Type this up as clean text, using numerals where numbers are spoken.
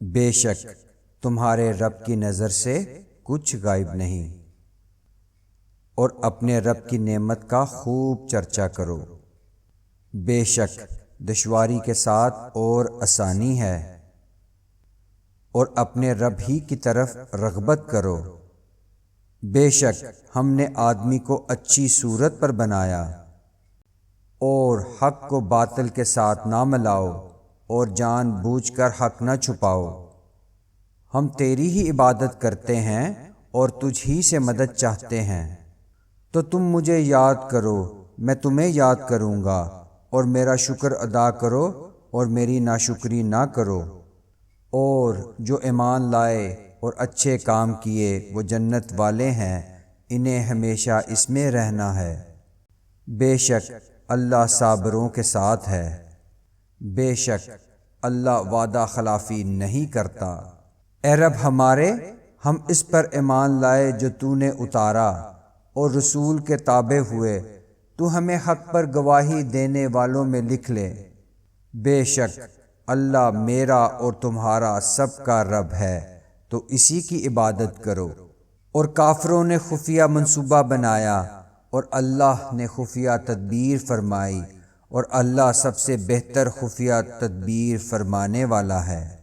بے شک تمہارے رب کی نظر سے کچھ غائب نہیں، اور اپنے رب کی نعمت کا خوب چرچا کرو۔ بے شک دشواری کے ساتھ اور آسانی ہے، اور اپنے رب ہی کی طرف رغبت کرو۔ بے شک ہم نے آدمی کو اچھی صورت پر بنایا، اور حق کو باطل کے ساتھ نہ ملاؤ، اور جان بوجھ کر حق نہ چھپاؤ۔ ہم تیری ہی عبادت کرتے ہیں اور تجھ ہی سے مدد چاہتے ہیں، تو تم مجھے یاد کرو، میں تمہیں یاد کروں گا، اور میرا شکر ادا کرو اور میری ناشکری نہ کرو۔ اور جو ایمان لائے اور اچھے کام کیے وہ جنت والے ہیں، انہیں ہمیشہ اس میں رہنا ہے۔ بے شک اللہ صابروں کے ساتھ ہے۔ بے شک اللہ وعدہ خلافی نہیں کرتا۔ اے رب ہمارے، ہم اس پر ایمان لائے جو تو نے اتارا، اور رسول کے تابع ہوئے، تو ہمیں حق پر گواہی دینے والوں میں لکھ لے۔ بے شک اللہ میرا اور تمہارا سب کا رب ہے، تو اسی کی عبادت کرو۔ اور کافروں نے خفیہ منصوبہ بنایا، اور اللہ نے خفیہ تدبیر فرمائی، اور اللہ سب سے بہتر خفیہ تدبیر فرمانے والا ہے۔